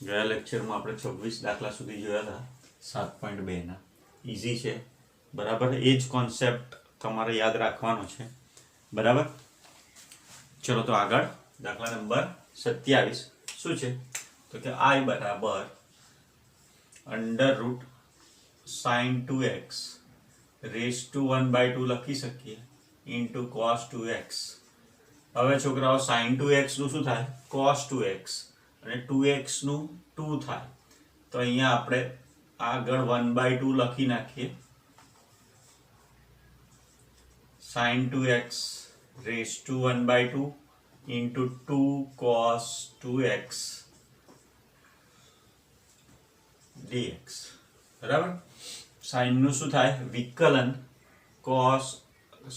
ગયા લેક્ચરમાં આપણે 26 દાખલા સુધી જોયા હતા 7.2 ના. ઇઝી છે બરાબર. એ જ કોન્સેપ્ટ તમારે યાદ રાખવાનો છે બરાબર. ચલો તો આગળ દાખલા નંબર 27 શું છે તો કે I બરાબર √ sin 2x રેઝ ટુ 1/2 લખી શકીએ ઇન્ટુ cos 2x. હવે છોકરાઓ sin 2x નું શું થાય cos 2x અને 2x નું 2 થાય તો અહીંયા આપણે આગળ 1/2 લખી નાખીએ. sin 2x raise to 1/2 into 2 cos 2x dx બરાબર. sin નું શું થાય વિકલન cos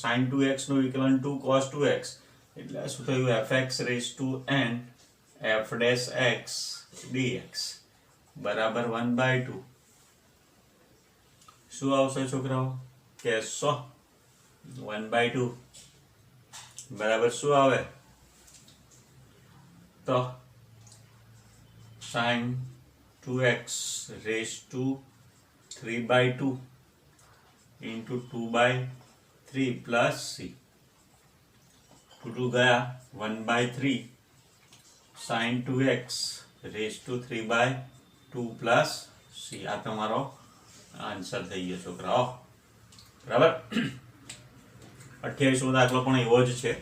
sin 2x નું વિકલન 2 cos 2x એટલે શું થયું fx raise to n f dash x dx બરાબર 1/2. શું આવશે છોકરાઓ કહેશો 1/2 બરાબર શું આવે તો sin 2x raise to 3/2 into 2/3 plus c. 2 गया 1/3 sin 2x raised to 3/2 plus c. આ તમારો આન્સર થઈ ગયો છોકરાઓ બરાબર. 28મો દાખલો પણ એવો જ છે.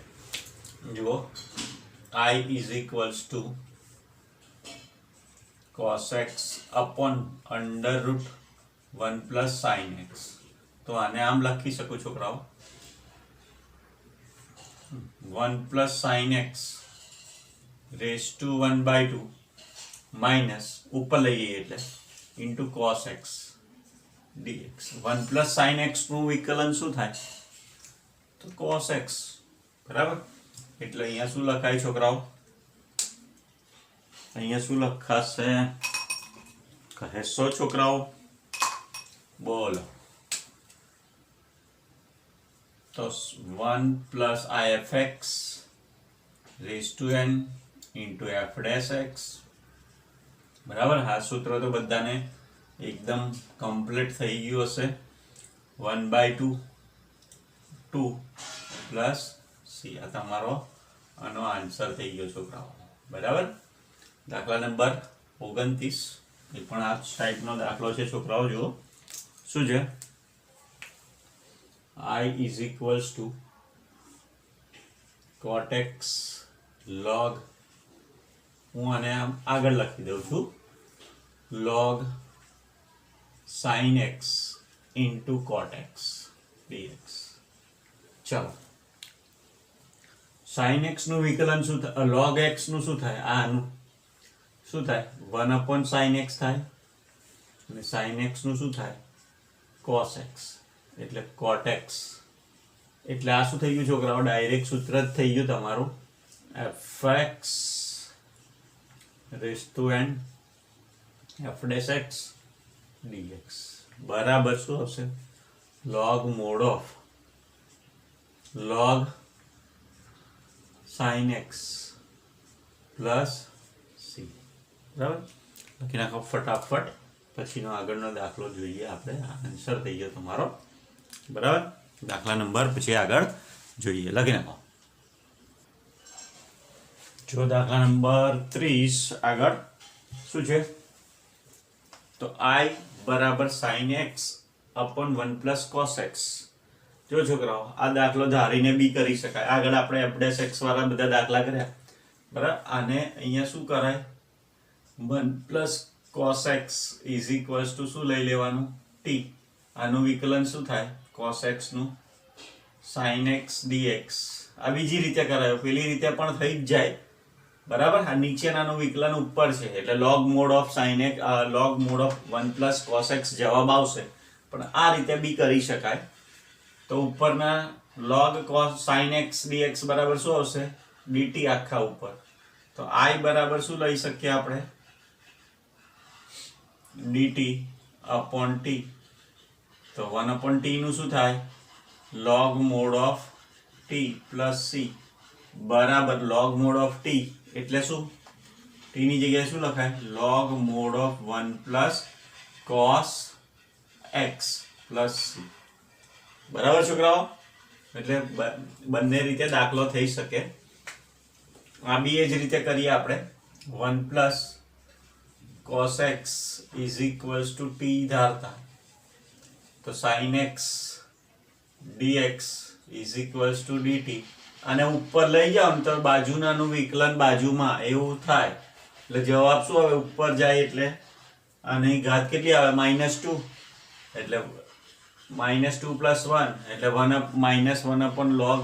જુઓ I is equals to cos x upon √ 1 plus sin x. તો આને આમ લખી શકું છોકરાઓ 1 plus sin x raise to 1/2 minus ઉપર લઈ જઈએ એટલે into cos x dx. 1 plus sin x નું વિકલન શું થાય તો cos x બરાબર. એટલે અહીંયા શું લખાય છોકરાઓ અહીંયા શું લખાશે કહેશો છોકરાઓ બોલો તો 1 plus ifx raise to n into f dash x બરાબર. આ સૂત્ર તો બધાને એકદમ કમ્પ્લીટ થઈ ગયું હશે. 1/2 2 પ્લસ c. આ તમારો આનો આન્સર થઈ ગયો છોકરાઓ બરાબર. દાખલા નંબર 29 એ પણ આ ટાઈપનો દાખલો છે છોકરાઓ. જુઓ શું છે I is equals to cot x log હું આને આમ આગળ લખી દઉં છું log sin x into cot x dx. ચલો sin x નું વિકલન શું થાય log x નું શું થાય આનું શું થાય 1 sin x થાય અને sin x નું શું થાય cos x એટલે cot x. એટલે આ શું થઈ ગયું છોકરાઓ ડાયરેક્ટ સૂત્ર જ થઈ ગયું તમારું fx raise to n f dash x dx બરાબર શું આવશે log mod of log sin x plus c બરાબર. લખી નાખો ફટાફટ. પછીનો આગળનો દાખલો જોઈએ આપણે. આન્સર થઈ ગયો તમારો બરાબર. દાખલા નંબર પછી આગળ જોઈએ. લખી નાખો. જો દાખલા નંબર 30 આગળ શું છે તો I બરાબર sin x upon 1 plus cos x. જો છોકરાઓ આ દાખલો ધારીને બી કરી શકાય. આગળ આપણે f dash x વાળા બધા દાખલા કર્યા બરાબર. આને અહીંયા શું કરાય 1 plus cos x is equals to શું લઈ લેવાનું t. આનું વિકલન શું થાય cos x નું sin x dx. આ બીજી રીતે કરાયો પેલી રીતે પણ થઈ જ જાય બરાબર. આ નીચેનાનું વિકલન ઉપર છે એટલે log mod of sin x log mod of 1 plus cos x જવાબ આવશે. પણ આ રીતે બી કરી શકાય. તો ઉપરના log cos sin x dx બરાબર શું આવશે dt આખા ઉપર. તો I બરાબર શું લઈ શકીએ આપણે dt upon t. તો 1/t નું શું થાય log mod of t plus c બરાબર log mod of t એટલે શું ટી ની જગ્યાએ શું લખાય? log mod of 1 plus cos x plus c. બરાબર છોકરાઓ? એટલે બંને રીતે દાખલો થઈ શકે. આ બી એ જ રીતે કરીએ આપણે. 1 plus cos x is equals to t ધારતા તો sin x dx is equals to dt. અને ઉપર લઈ જાઓ ને તો બાજુનાનું વિકલન બાજુમાં એવું થાય એટલે જવાબ શું આવે? ઉપર જાય એટલે આની ઘાત કેટલી આવે? -2. એટલે -2 plus 1 એટલે 1 upon log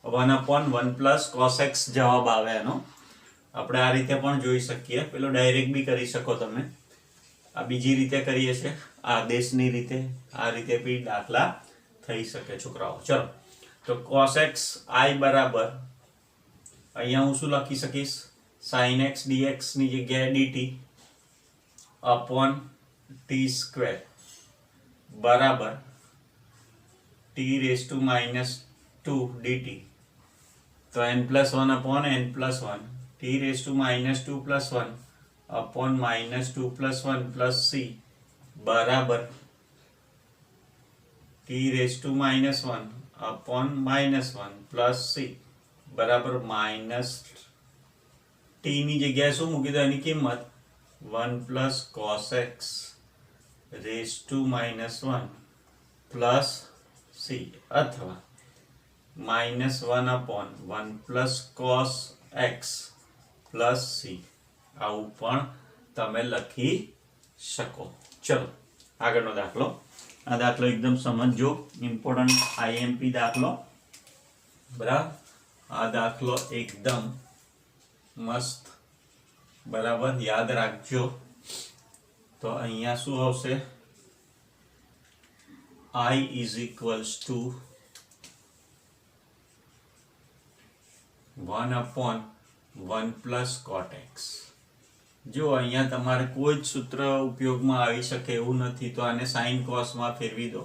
1 upon 1 plus cos x જવાબ આવે એનો. આપણે આ રીતે પણ જોઈ શકીએ. પેલો ડાયરેક્ટ બી કરી શકો તમે. આ બીજી રીતે કરીએ છીએ, આદેશની રીતે. આ રીતે બી દાખલા થઈ શકે છોકરાઓ. ચલો તો cos x i બરાબર અહીંયા હું શું લખી શકીશ? sin x dx ની જગ્યાએ dt upon t square બરાબર t raised to -2 dt. તો n plus 1 upon n plus 1 t raised to -2 plus 1 upon -2 plus 1 plus c બરાબર t raised to -1 upon -1 plus c બરાબર માઇનસ t ની જગ્યાએ શું મૂકી દો એની કિંમત? 1 plus cos x raised to -1 plus c અથવા -1 upon 1 plus cos x plus c. આવું પણ તમે લખી શકો. ચલો આગળનો દાખલો. આ દાખલો એકદમ સમજજો, ઇમ્પોર્ટન્ટ આઈએમપી દાખલો. બરાબર? આ દાખલો એકદમ મસ્ત, બરાબર યાદ રાખજો. તો અહીંયા શું આવશે? I is equals to 1 upon 1 plus cot x. જો અહીંયા તમારે કોઈ જ સૂત્ર ઉપયોગમાં આવી શકે એવું નથી તો આને sin cos માં ફેરવી દો.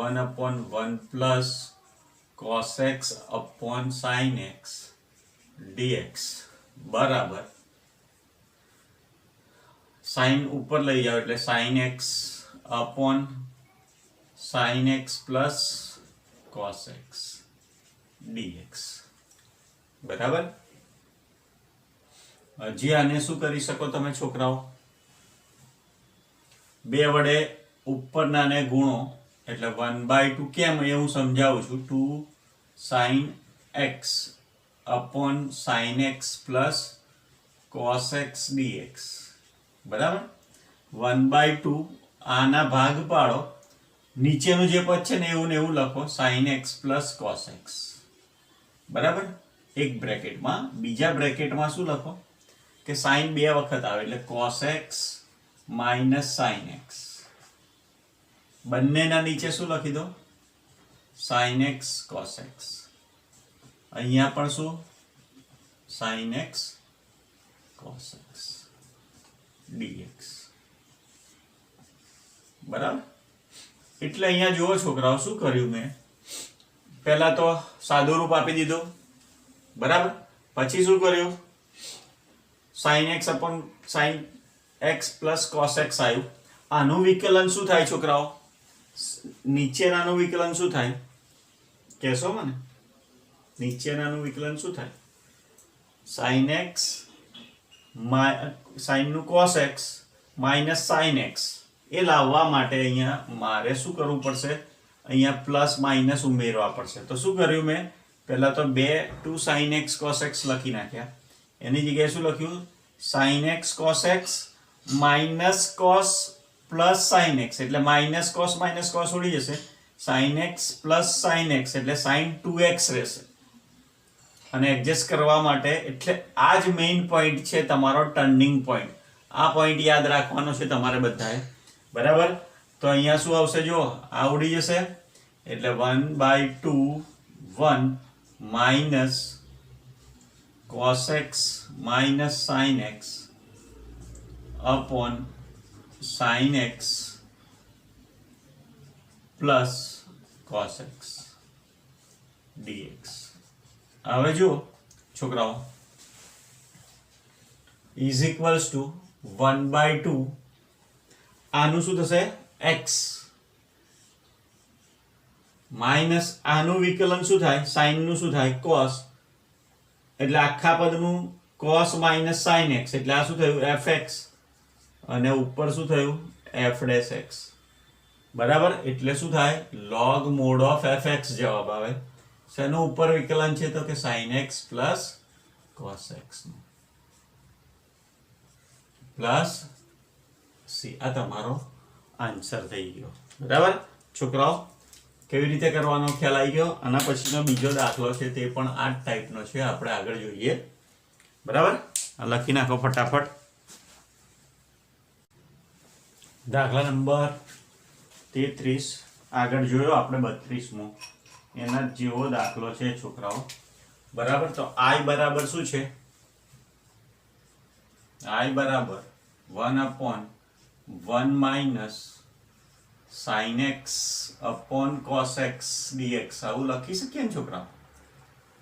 1 upon 1 plus cos x upon sin x dx બરાબર sin ઉપર લઈ જાઓ એટલે sin x upon sin x plus cos x dx બરાબર. હજી આને શું કરી શકો તમે છોકરાઓ? બે વડે ઉપરનાને ગુણો એટલે 1/2. કેમ એ હું સમજાવું છું. 2 sin x upon sin x plus cos x dx બરાબર. 1/2 આના ભાગ પાડો, નીચેનું જે પદ છે ને એવું ને એવું લખો, sin x plus cos x બરાબર. એક બ્રેકેટમાં. બીજા બ્રેકેટમાં શું લખો કે sin બે વખત આવે એટલે cos x minus sin x. બંનેના નીચે શું લખી દો? sin x cos x. અહીંયા પણ શું? sin x cos x dx બરાબર. એટલે અહીંયા જુઓ છોકરાઓ શું કર્યું મેં? પહેલા તો સાદું રૂપ આપી દીધું બરાબર. પછી શું કર્યું? sin x upon sin x plus cos x આવ્યું. આનું વિકલન શું થાય છોકરાઓ? નીચેનાનું વિકલન શું થાય કહેશો મને? નીચેનાનું વિકલન શું થાય? sin x sin નું cos x minus sin x. એ લાવવા માટે અહીંયા મારે શું કરવું પડશે? અહીંયા પ્લસ માઇનસ ઉમેરવા પડશે. તો શું કર્યું મેં? પહેલા તો 2 sin x cos x લખી નાખ્યા. એની જગ્યાએ શું લખ્યું? sin x cos x minus cos plus sin x એટલે minus cos ઉડી જશે. sin x plus sin x એટલે sin 2x રહેશે. અને એડજસ્ટ કરવા માટે એટલે આ જ મેઇન પોઈન્ટ છે તમારો ટર્નિંગ પોઈન્ટ. આ પોઈન્ટ યાદ રાખવાનો છે તમારે બધાએ બરાબર. તો અહીંયા શું આવશે? જો આ ઉડી જશે એટલે 1/2 1 minus cos x minus sin x upon sin x plus cos x dx. હવે જો છોકરાઓ ઇઝ ઇક્વલ્સ ટુ 1/2 આનું શું થશે x માઇનસ આનું વિકલન શું થાય sin નું શું થાય cos એટલે આખા પદનું cos માઇનસ sin x એટલે આ શું થયું fx અને ઉપર શું થયું f dash x બરાબર એટલે શું થાય log mod of fx જવાબ આવે શેનું ઉપર વિકલન છે તો કે sin x plus cos x plus c આ તમારો આન્સર થઈ ગયો બરાબર છોકરાઓ કેવી રીતે કરવાનો ખ્યાલ આવી ગયો આના પછીનો બીજો દાખલો છે તે પણ આ જ ટાઈપનો છે આપણે આગળ જોઈએ બરાબર લખી નાખો ફટાફટ દાખલા નંબર 33 આગળ જોયો આપણે 32મો એના જેવો દાખલો છે છોકરાઓ બરાબર તો i બરાબર શું છે i બરાબર 1/1 minus sin x upon cos x dx આવું લખી શકીએ ને છોકરા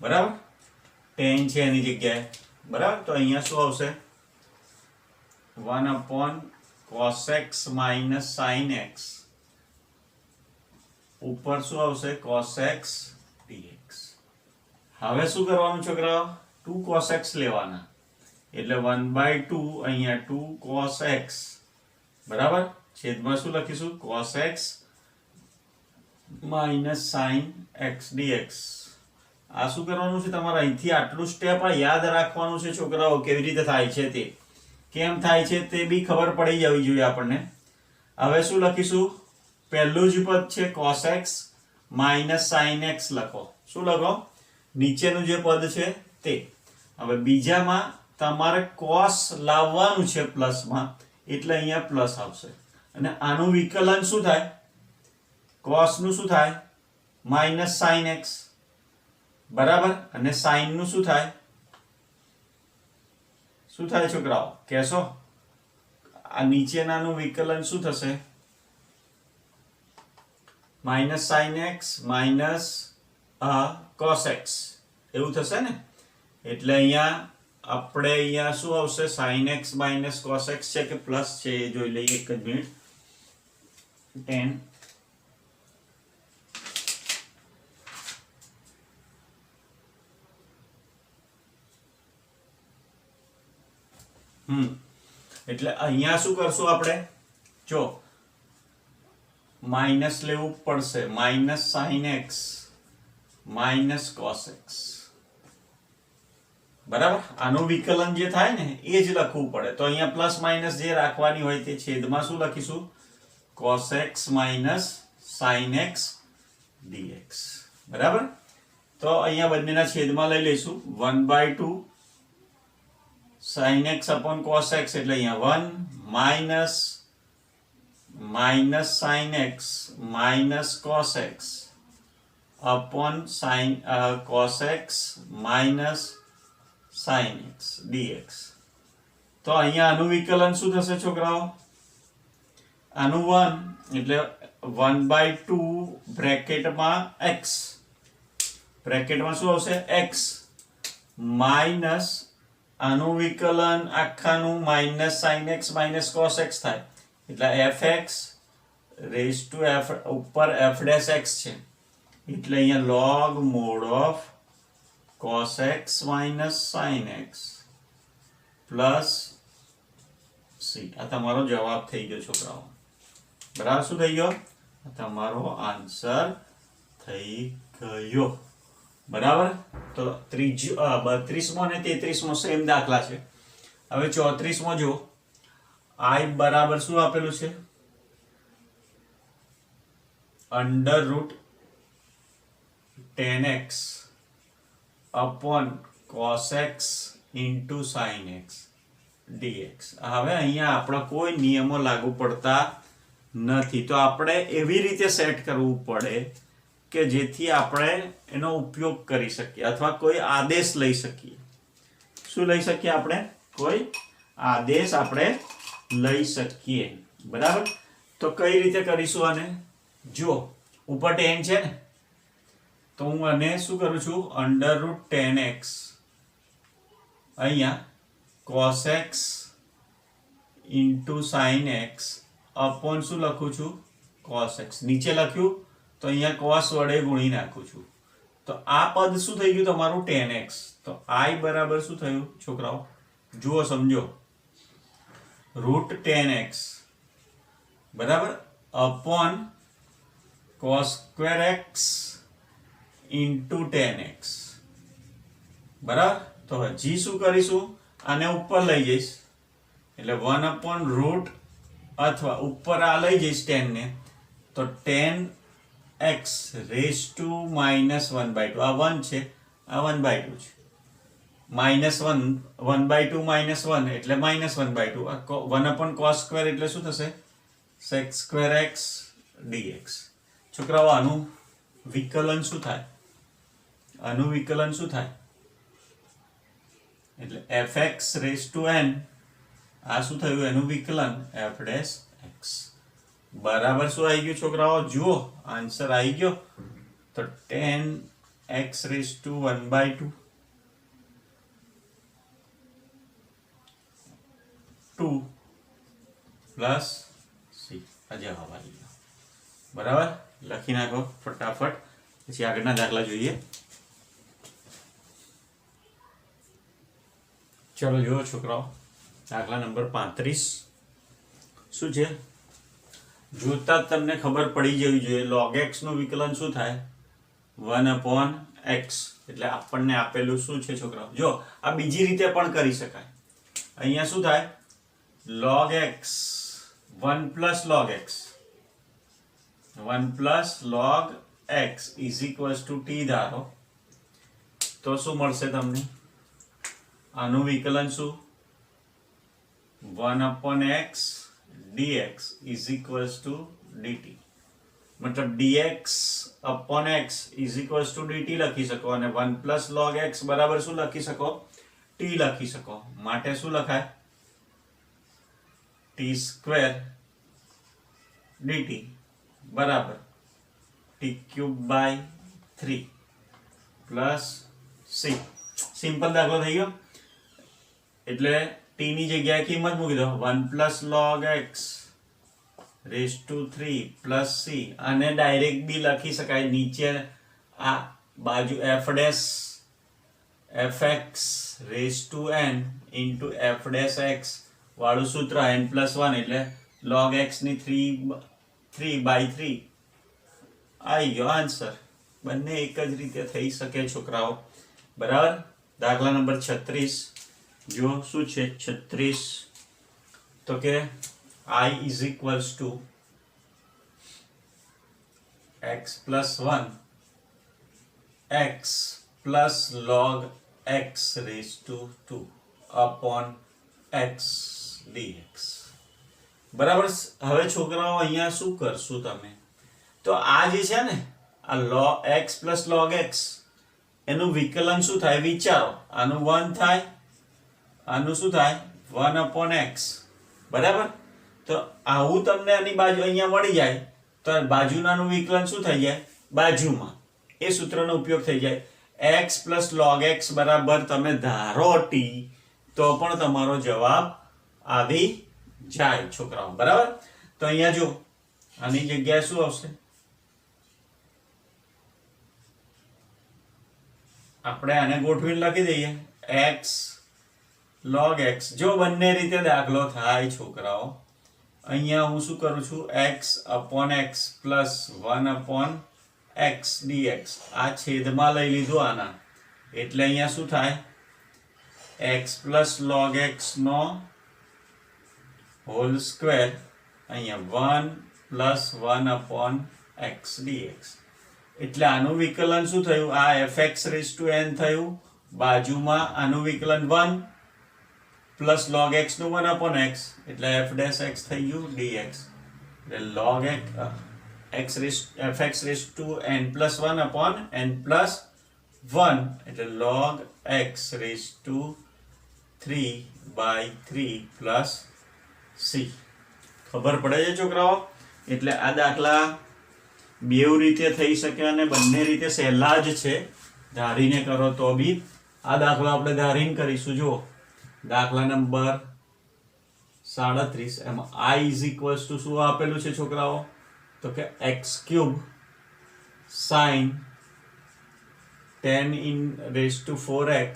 બરાબર tan છે એની જગ્યાએ બરાબર તો અહીંયા શું આવશે 1/cos x minus sin x ઉપર શું આવશે cos x dx હવે શું કરવાનું છોકરાઓ 2 cos x લેવાના એટલે 1/2 અહીંયા 2 cos x બરાબર છેદમાં શું લખીશું cos x minus sin x dx આ શું કરવાનું છે તમારે અહીંથી આટલું સ્ટેપ યાદ રાખવાનું છે છોકરાઓ કેવી રીતે થાય છે તે કેમ થાય છે તે બી ખબર પડી જવી જોઈએ આપણને હવે શું લખીશું પહેલું જ પદ છે cos x minus sin x લખો શું લખો નીચેનું જે પદ છે તે હવે બીજામાં તમારે cos લાવવાનું છે પ્લસમાં એટલે અહીંયા પ્લસ આવશે અને આનું વિકલન શું થાય cos નું શું થાય minus sin x બરાબર અને sin નું શું થાય છોકરાઓ કહેશો આ નીચેનાનું વિકલન શું થશે minus sin x minus cos x એવું થશે ને એટલે અહીંયા આપણે અહીંયા શું આવશે sin x minus cos x છે કે પ્લસ છે એ જોઈ લઈએ એક જ મિનિટ 10 એટલે અહીંયા શું કરશું આપણે જો માઈનસ લેવું પડશે minus sin x minus cos x બરાબર આનું વિકલન જે થાય ને એ જ લખવું પડે તો અહીંયા પ્લસ માઈનસ જે રાખવાની હોય તે છેદમાં શું લખીશું cos x minus sin x dx બરાબર તો અહીંયા બંનેના છેદમાં લઈ લઈશું 1/2 sin x upon cos x એટલે અહીંયા 1 minus sin x minus cos x upon cos x minus sin x dx તો અહીંયા આનું વિકલન શું થશે છોકરાઓ આનું 1 એટલે 1/2 બ્રેકેટમાં x બ્રેકેટમાં શું આવશે x માઈનસ આનું વિકલન આખાનું minus sin x minus cos x થાય એટલે fx raised to f ઉપર f dash x છે એટલે અહીંયા log mod of cos x minus sin x plus c આ તમારો જવાબ થઈ ગયો છોકરાઓ બરાબર શું થઈ ગયો તમારો આન્સર થઈ ગયો બરાબર તો 32મો અને 33મો સેમ દાખલા છે હવે 34મો જો i બરાબર શું આપેલું છે √10x upon cos x into sin x dx હવે અહીંયા આપણા કોઈ નિયમો લાગુ પડતા નથી તો આપણે એવી રીતે સેટ કરવું પડે કે જેથી આપણે એનો ઉપયોગ કરી શકીએ અથવા કોઈ આદેશ લઈ શકીએ શું લઈ શકીએ આપણે કોઈ આદેશ આપણે લઈ શકીએ બરાબર તો કઈ રીતે કરીશું આને જો ઉપર 10 છે ને તો હું આને શું કરું છું √10x અહીંયા cos x into sin x upon શું લખું છું cos x. નીચે લખ્યું તો અહીંયા cos વડે ગુણી નાખું છું. તો આ પદ શું થઈ ગયું તમારું tan x. તો I બરાબર શું થયું છોકરાઓ જુઓ સમજો રૂટ tan x બરાબર upon cos square x into tan x બરાબર. તો હજી શું કરીશું આને ઉપર લઈ જઈશ એટલે 1 અપોન રૂટ અથવા ઉપર આ લઈ જઈશ tan ને તો tan x રેઝ ટુ -1/2 આ 1 છે આ 1/2 છે -1 1/2 -1 એટલે -1/2 1 અપોન cos સ્ક્વેર એટલે શું થશે sec સ્ક્વેર x dx. છોકરાઓ આનું વિકલન શું થાય આનું વિકલન શું થાય એટલે fx રેઝ ટુ n આ શું થયું એનું વિકલન f ડેશ x બરાબર શું આવી ગયું છોકરાઓ જુઓ આન્સર આવી ગયો. તો tan x raise to 1/2 2 plus c આ જવાબ આવી ગયો બરાબર. લખી નાખો ફટાફટ પછી આગળના દાખલા જોઈએ. ચલો જુઓ છોકરાઓ દાખલા નંબર 35 શું છે જોતા તમને ખબર પડી જવી જોઈએ. log x નું વિકલન શું થાય 1 અપોન x એટલે આપણને આપેલું શું છે છોકરાઓ જો આ બીજી રીતે પણ કરી શકાય. અહીંયા શું થાય log x 1 plus log x 1 plus log x is equals to t ધારો તો શું મળશે તમને આનું વિકલન શું 1 upon x dx is equals to dt मतलब dx upon x is equals to dt લખી શકો અને 1 plus log x બરાબર શું લખી શકો t લખી શકો. માટે શું લખાય t સ્ક્વેર dt બરાબર t cube by 3 plus c. Simple દાખલો થઈ ગયો એટલે t ની જગ્યાએ કિંમત મૂકી દો 1 plus log x raise to 3 plus c અને ડાયરેક્ટ બી લખી શકાય નીચે આ બાજુ f dash fx raise to n into f dash x વાળું સૂત્ર n પ્લસ 1 એટલે log x ની 3/3 આવી ગયો આન્સર. બંને એક જ રીતે થઈ શકે છોકરાઓ બરાબર. દાખલા નંબર 36 जो શું છે 36 તો કે I is equals to x plus 1 x plus log x raised to 2 upon x dx બરાબર. હવે છોકરાઓ અહીંયા શું કરશું તમે તો આ જે છે ને આ log x plus log x એનું વિકલન શું થાય વિચારો આનું 1 થાય આનું શું થાય 1 upon x બરાબર. તો આવું તમને આની બાજુ અહીંયા મળી જાય તો બાજુનાનું વિકલન શું થઈ જાય બાજુમાં એ સૂત્રનો ઉપયોગ થઈ જાય x plus log x બરાબર તમે ધારો t તો પણ તમારો જવાબ આવી જાય છોકરાઓ બરાબર. તો અહીંયા જો આની જગ્યાએ શું આવશે આપણે આને ગોઠવીને લખી દઈએ x log x. જો બંને રીતે દાખલો થાય છોકરાઓ અહીંયા હું શું કરું છું x upon x plus 1 upon x dx આ છેદમાં લઈ લીધું આના એટલે અહીંયા શું થાય x plus log x નો હોલ સ્ક્વેર અહીંયા 1 plus 1 upon x dx એટલે આનું વિકલન શું થયું આ fx raised to n થયું બાજુમાં આનું વિકલન 1 પ્લસ log x નું 1 upon x એટલે f dash x થઈ ગયું dx એટલે log x fx raised to n plus 1 upon n plus 1 એટલે log x raised to 3/3 plus c. ખબર પડે છે છોકરાઓ એટલે આ દાખલા બેવ રીતે થઈ શકે અને બંને રીતે સહેલા જ છે ધારીને કરો તો બી આ દાખલો આપણે ધારીને કરીશું. જુઓ દાખલા નંબર 37 એમાં i ઇઝ ઇક્વલ્સ ટુ શું આપેલું છે છોકરાઓ? તો કે x³ sin 10 in raised to 4x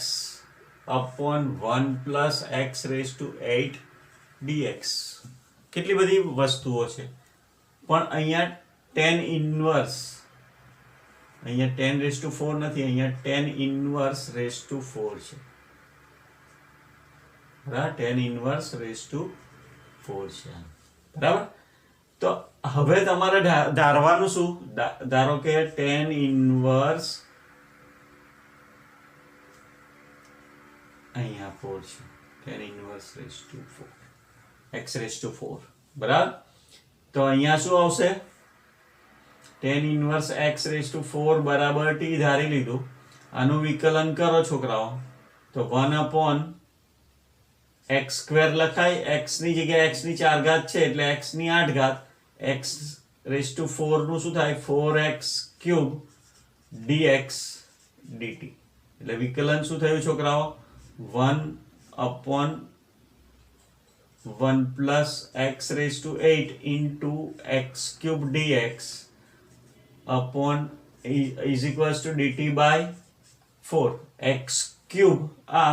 upon 1 plus x raised to 8 dx. કેટલી બધી વસ્તુઓ છે, પણ અહીંયા 10 ઇન્વર્સ, અહીંયા 10 raised to 4 નથી, અહીંયા 10 ઇન્વર્સ raised to 4 છે. બરાબર, 10 ઇન્વર્સ raised to 4 છે. બરાબર. તો હવે તમારે ધારવાનું શું? ધારો કે 10 ઇન્વર્સ અહીંયા 4 છે, 10 inverse raised to 4 x raised to 4. બરાબર. તો અહીંયા શું આવશે? 10 ઇન્વર્સ x raised to 4 બરાબર t ધારી લીધું. આનું વિકલન કરો છોકરાઓ તો 1 upon x² લખાય. x ની જગ્યાએ x ની 4 ઘાત છે એટલે x ની 8 ઘાત, x raised to 4 નું શું થાય? 4x³ dx dt. એટલે વિકલન શું થયું છોકરાઓ? 1 upon 1 plus x raised to 8 into x³ dx upon is equals to dt by 4. x³ આ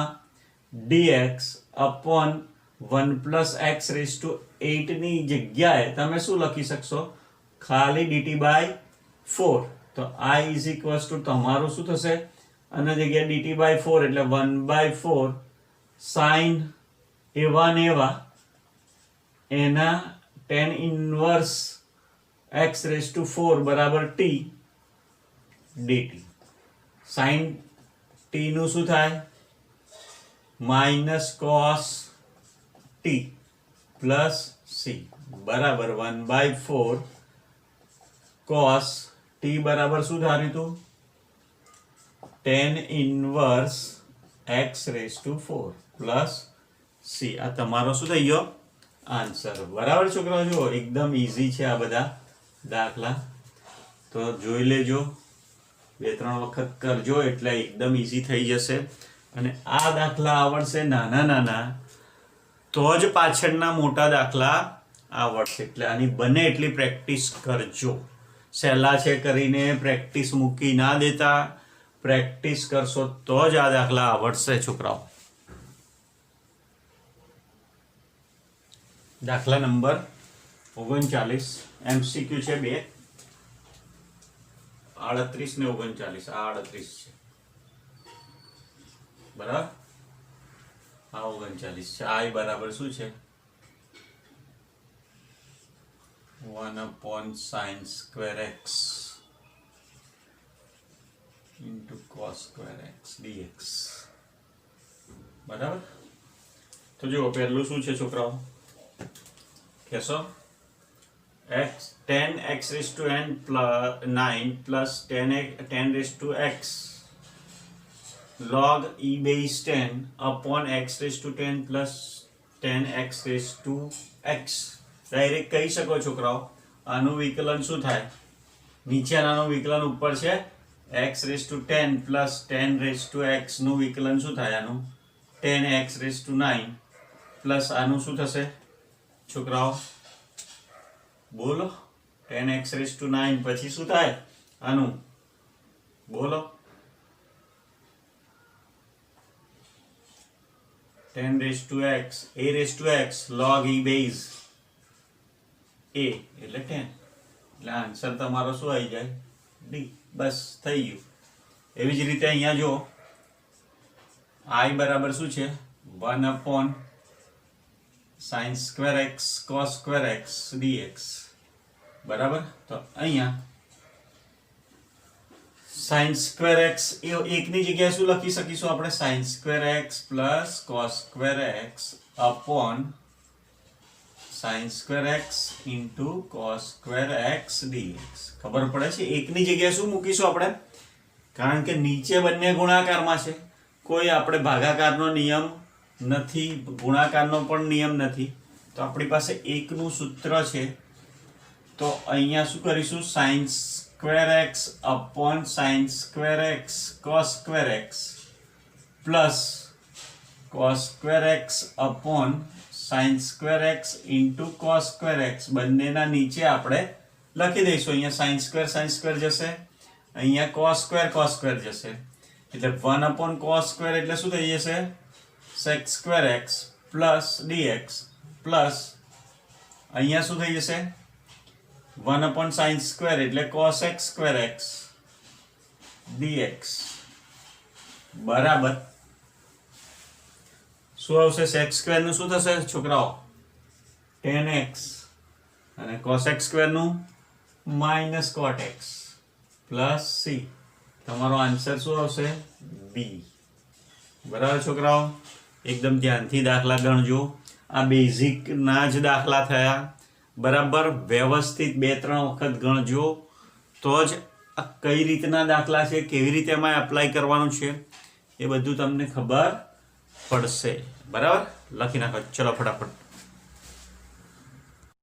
dx upon 1 plus x raised to 8 ની જગ્યાએ તમે શું લખી શકશો? ખાલી dt by 4. તો I is equals to તમારું શું થશે? આના જગ્યાએ dt by 4 એટલે 1/4 sin એવા ને એવા એના 10 ઇન્વર્સ x raised to 4 બરાબર t dt. sin t નું શું થાય? Minus cos t plus c બરાબર 1/4 cos t બરાબર શું ધાર્યું હતું? 10 inverse x raised to 4 plus c. આ તમારો શું થઈ ગયો? આન્સર. બરાબર છોકરાઓ, જુઓ એકદમ ઈઝી છે આ બધા દાખલા. તો જોઈ લેજો, 2-3 વખત કરજો એટલે એકદમ ઈઝી થઈ જશે. અને આ દાખલા આવડશે નાના નાના તો જ પાછળના મોટા દાખલા આવડશે. એટલે આની બને એટલી પ્રેક્ટિસ કરજો. સહેલા છે કરીને પ્રેક્ટિસ મૂકી ના દેતા. પ્રેક્ટિસ કરશો તો જ આ દાખલા આવડશે છોકરાઓ. દાખલા નંબર 39 MCQ છે 2, 38 ને 39. આ 38 છે બરાબર, આ 39 છે. I બરાબર શું છે? 1 upon sin square x into cos square x dx. બરાબર. તો જો પહેલું શું છે છોકરાઓ? કેસો x 10x raised to n plus 9 plus 10 raised to x log e base 10 upon x raised to 10 plus 10x raised to x. Direct કહી શકો છોકરાઓ. આનું વિકલન શું થાય? નીચેનાનું વિકલન ઉપર છે, x raised to 10 plus 10 raised to x નું વિકલન શું થાય? આનું 10x raised to 9 plus આનું શું થશે છોકરાઓ? બોલો. 10x raised to 9 પછી શું થાય આનું? બોલો. 10 raised to x, a raised to x log e base a એટલે 10. એટલે આન્સર તમારો શું આવી જાય? ડી. બસ થઈ ગયું. એવી જ રીતે અહીંયા જો I બરાબર શું છે? 1 upon sin square x cos square x dx. બરાબર. તો અહીંયા sin square x એકની જગ્યાએ શું લખી શકીશું આપણે? sin square x plus cos square x upon sin square x into cos square x dx. ખબર પડે છે? એકની જગ્યાએ શું મૂકીશું આપણે? કારણ કે નીચે બંને ગુણાકારમાં છે, કોઈ આપણે ભાગાકારનો નિયમ નથી, ગુણાકારનો પણ નિયમ નથી. તો આપણી પાસે એકનું સૂત્ર છે. તો અહીંયા શું કરીશું? sin square x upon sin square x cos square x plus cos square x upon sin square x into cos square x બંનેના નીચે આપણે લખી દઈશું. અહીંયા sin square જશે, અહીંયા cos square જશે, એટલે 1 upon cos square એટલે શું થઈ જશે? sec square x plus dx plus અહીંયા શું થઈ જશે? 1 upon sin square એટલે cos x square x dx બરાબર શું આવશે? sec square નું શું થશે છોકરાઓ? tan x અને cos x square નું minus cot x plus c. તમારો આન્સર શું આવશે? b. બરાબર છોકરાઓ, એકદમ ધ્યાનથી દાખલા ગણજો. આ બેઝિક ના જ દાખલા થયા. બરાબર વ્યવસ્થિત 2-3 વખત ગણજો તો જ આ કઈ રીતના દાખલા છે, કેવી રીતે એમાં એપ્લાય કરવાનું છે એ બધું તમને ખબર પડશે. બરાબર, લખી નાખો. ચલો ફટાફટ.